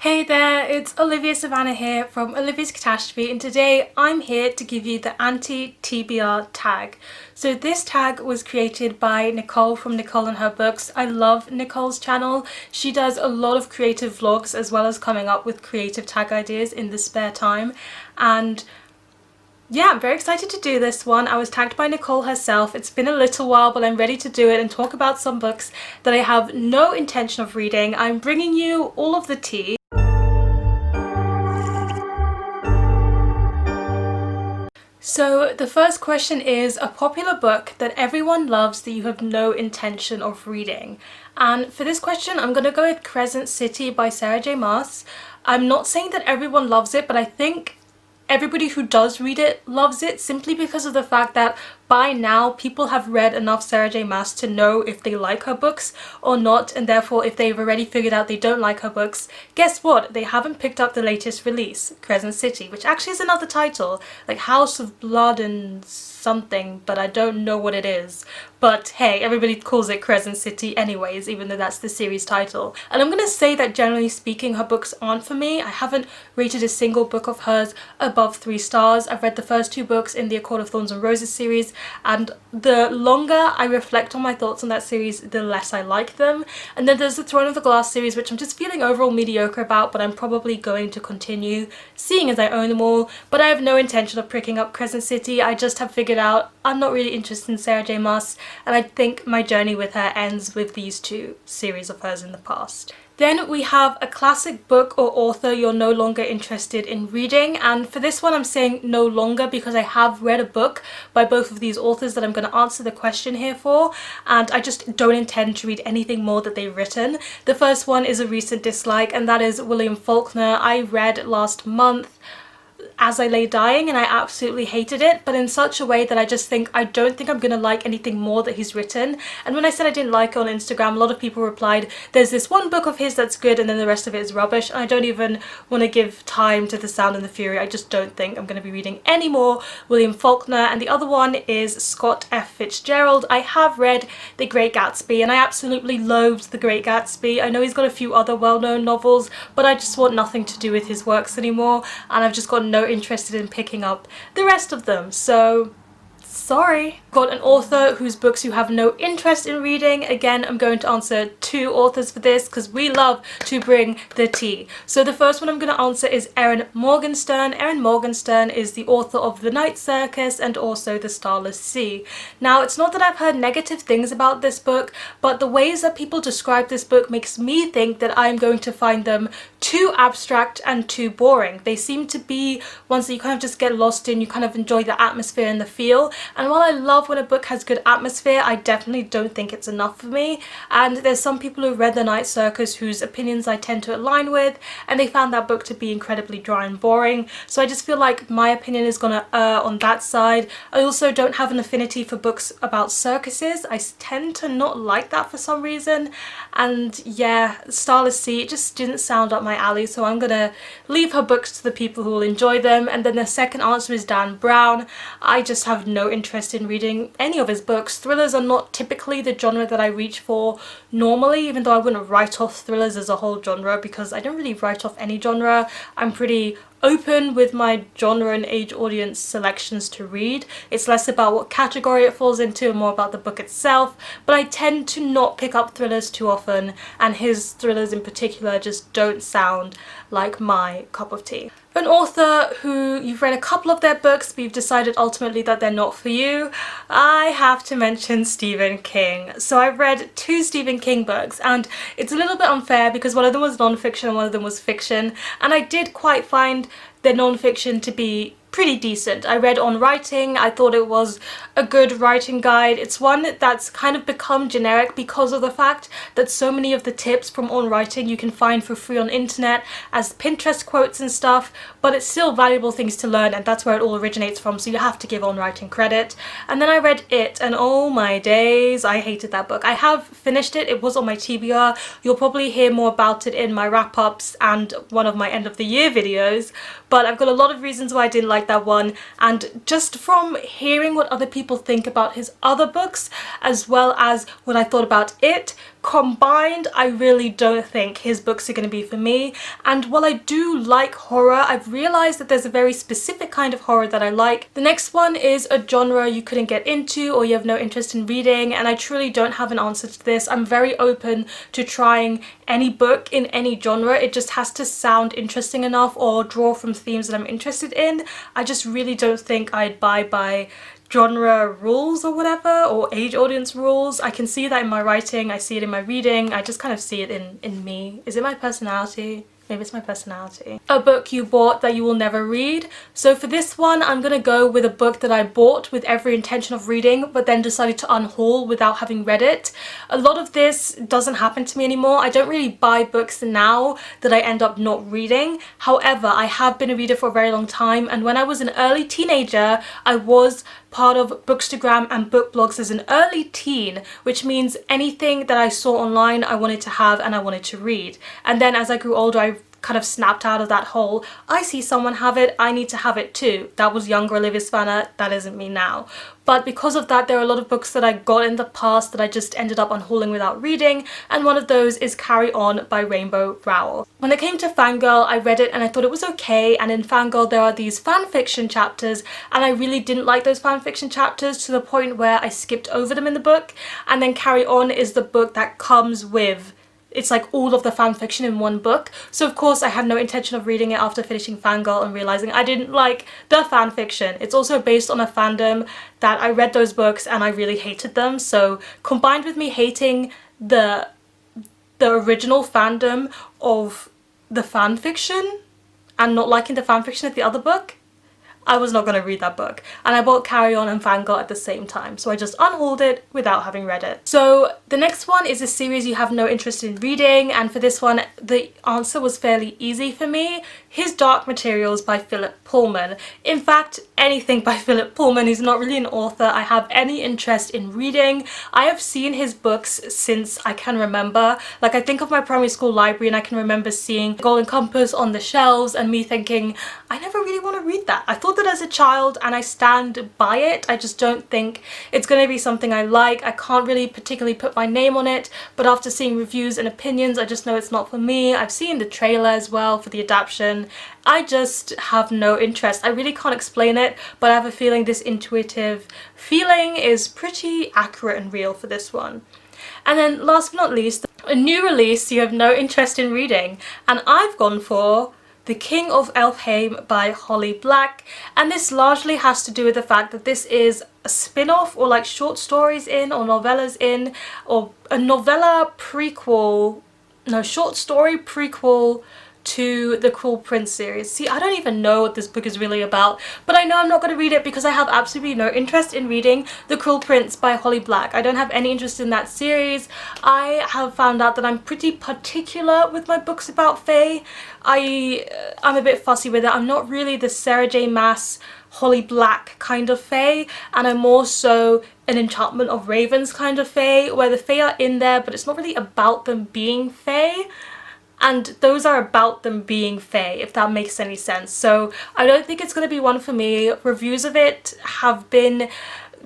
Hey there, it's Olivia-Savannah here from Olivia's Catastrophe, and today I'm here to give you the Anti-TBR tag. So this tag was created by Nicole from Nicole and Her Books. I love Nicole's channel. She does a lot of creative vlogs as well as coming up with creative tag ideas in the spare time, and yeah, I'm very excited to do this one. I was tagged by Nicole herself. It's been a little while, but I'm ready to do it and talk about some books that I have no intention of reading. I'm bringing you all of the tea. So the first question is a popular book that everyone loves that you have no intention of reading. And for this question, I'm going to go with Crescent City by Sarah J. Maas. I'm not saying that everyone loves it, but I think everybody who does read it loves it simply because of the fact that by now people have read enough Sarah J. Maas to know if they like her books or not, and therefore if they've already figured out they don't like her books, guess what? They haven't picked up the latest release, Crescent City, which actually is another title, like House of Blood and something, but I don't know what it is. But hey, everybody calls it Crescent City anyways, even though that's the series title. And I'm gonna say that generally speaking, her books aren't for me. I haven't rated a single book of hers above 3 stars. I've read the first 2 books in the A Court of Thorns and Roses series, and the longer I reflect on my thoughts on that series, the less I like them. And then there's the Throne of the Glass series, which I'm just feeling overall mediocre about, but I'm probably going to continue seeing as I own them all. But I have no intention of picking up Crescent City. I just have figured out I'm not really interested in Sarah J. Maas, and I think my journey with her ends with these 2 series of hers in the past. Then we have a classic book or author you're no longer interested in reading, and for this one I'm saying no longer because I have read a book by both of these authors that I'm going to answer the question here for, and I just don't intend to read anything more that they've written. The first one is a recent dislike, and that is William Faulkner. I read last month As I Lay Dying, and I absolutely hated it, but in such a way that I don't think I'm gonna like anything more that he's written. And when I said I didn't like it on Instagram, a lot of people replied, there's this one book of his that's good and then the rest of it is rubbish, and I don't even want to give time to The Sound and the Fury. I just don't think I'm going to be reading any more William Faulkner. And the other one is Scott F. Fitzgerald. I have read The Great Gatsby and I absolutely loathed The Great Gatsby. I know he's got a few other well-known novels, but I just want nothing to do with his works anymore, and I've just got no interested in picking up the rest of them, so sorry. Got an author whose books you have no interest in reading. Again, I'm going to answer 2 authors for this because we love to bring the tea. So the first one I'm going to answer is Erin Morgenstern. Erin Morgenstern is the author of The Night Circus and also The Starless Sea. Now, it's not that I've heard negative things about this book, but the ways that people describe this book makes me think that I'm going to find them too abstract and too boring. They seem to be ones that you kind of just get lost in, you kind of enjoy the atmosphere and the feel. And while I love when a book has good atmosphere, I definitely don't think it's enough for me. And there's some people who read The Night Circus whose opinions I tend to align with, and they found that book to be incredibly dry and boring. So I just feel like my opinion is gonna err on that side. I also don't have an affinity for books about circuses. I tend to not like that for some reason. And yeah, Starless Sea, it just didn't sound up my alley, so I'm gonna leave her books to the people who will enjoy them. And then the second answer is Dan Brown. I just have no interest in reading any of his books. Thrillers are not typically the genre that I reach for normally, even though I wouldn't write off thrillers as a whole genre because I don't really write off any genre. I'm pretty open with my genre and age audience selections to read. It's less about what category it falls into and more about the book itself, but I tend to not pick up thrillers too often, and his thrillers in particular just don't sound like my cup of tea. An author who you've read a couple of their books but you've decided ultimately that they're not for you, I have to mention Stephen King. So I've read 2 Stephen King books, and it's a little bit unfair because one of them was non-fiction and one of them was fiction, and I did quite find the non-fiction to be pretty decent. I read On Writing. I thought it was a good writing guide. It's one that's kind of become generic because of the fact that so many of the tips from On Writing you can find for free on internet as Pinterest quotes and stuff, but it's still valuable things to learn, and that's where it all originates from, so you have to give On Writing credit. And then I read It, and oh my days, I hated that book. I have finished it. It was on my TBR. You'll probably hear more about it in my wrap-ups and one of my end of the year videos, but I've got a lot of reasons why I didn't like like that one, and just from hearing what other people think about his other books as well as what I thought about it combined, I really don't think his books are going to be for me. And while I do like horror, I've realized that there's a very specific kind of horror that I like. The next one is a genre you couldn't get into or you have no interest in reading, and I truly don't have an answer to this. I'm very open to trying any book in any genre. It just has to sound interesting enough or draw from themes that I'm interested in. I just really don't think I'd buy by genre rules or whatever, or age audience rules. I can see that in my writing, I see it in my reading, I just kind of see it in me. Is it my personality? Maybe it's my personality. A book you bought that you will never read. So for this one, I'm gonna go with a book that I bought with every intention of reading, but then decided to unhaul without having read it. A lot of this doesn't happen to me anymore. I don't really buy books now that I end up not reading. However, I have been a reader for a very long time, and when I was an early teenager, I was part of Bookstagram and book blogs as an early teen, which means anything that I saw online I wanted to have and I wanted to read. And then as I grew older, I kind of snapped out of that whole, I see someone have it, I need to have it too. That was younger Olivia-Savannah, that isn't me now. But because of that, there are a lot of books that I got in the past that I just ended up unhauling without reading, and one of those is Carry On by Rainbow Rowell. When it came to Fangirl, I read it and I thought it was okay, and in Fangirl there are these fanfiction chapters, and I really didn't like those fanfiction chapters to the point where I skipped over them in the book. And then Carry On is the book that comes with, it's like all of the fanfiction in one book. So of course I had no intention of reading it after finishing Fangirl and realizing I didn't like the fanfiction. It's also based on a fandom that I read those books and I really hated them. So combined with me hating the original fandom of the fanfiction and not liking the fanfiction of the other book, I was not going to read that book. And I bought Carry On and Fangirl at the same time, so I just unhauled it without having read it. So the next one is a series you have no interest in reading, and for this one the answer was fairly easy for me. His Dark Materials by Philip Pullman. In fact, anything by Philip Pullman. He's not really an author I have any interest in reading. I have seen his books since I can remember. Like, I think of my primary school library and I can remember seeing Golden Compass on the shelves and me thinking, I never really want to read that. I thought that as a child and I stand by it. I just don't think it's going to be something I like. I can't really particularly put my name on it, but after seeing reviews and opinions, I just know it's not for me. I've seen the trailer as well for the adaptation. I just have no interest. I really can't explain it, but I have a feeling this intuitive feeling is pretty accurate and real for this one. And then last but not least, a new release you have no interest in reading, and I've gone for The King of Elfhame by Holly Black, and this largely has to do with the fact that this is a spin-off, or like short stories in, or novellas in, or a novella prequel, no, short story prequel to the Cruel Prince series. See, I don't even know what this book is really about, but I know I'm not going to read it because I have absolutely no interest in reading The Cruel Prince by Holly Black. I don't have any interest in that series. I have found out that I'm pretty particular with my books about fae. I'm a bit fussy with it. I'm not really the Sarah J Maas, Holly Black kind of fae, and I'm more so an Enchantment of Ravens kind of fae, where the fae are in there, but it's not really about them being fae. And those are about them being fae, if that makes any sense. So I don't think it's going to be one for me. Reviews of it have been,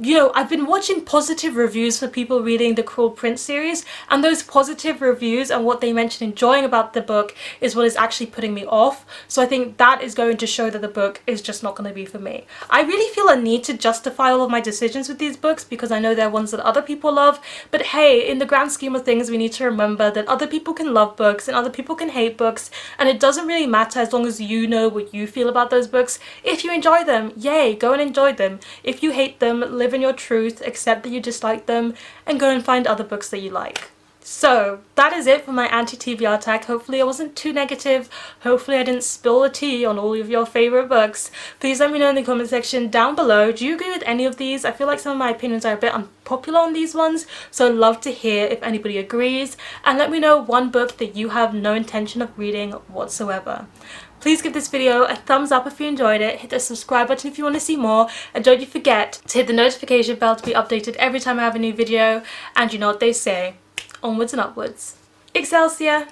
you know, I've been watching positive reviews for people reading the Cruel Prince series, and those positive reviews and what they mention enjoying about the book is what is actually putting me off. So I think that is going to show that the book is just not going to be for me. I really feel a need to justify all of my decisions with these books because I know they're ones that other people love, but hey, in the grand scheme of things, we need to remember that other people can love books and other people can hate books, and it doesn't really matter as long as you know what you feel about those books. If you enjoy them, yay, go and enjoy them. If you hate them, live in your truth, accept that you dislike them, and go and find other books that you like. So that is it for my anti-TBR tag. Hopefully I wasn't too negative. Hopefully I didn't spill the tea on all of your favourite books. Please let me know in the comment section down below. Do you agree with any of these? I feel like some of my opinions are a bit unpopular on these ones, so I'd love to hear if anybody agrees. And let me know one book that you have no intention of reading whatsoever. Please give this video a thumbs up if you enjoyed it, hit the subscribe button if you want to see more, and don't you forget to hit the notification bell to be updated every time I have a new video. And you know what they say, onwards and upwards. Excelsior!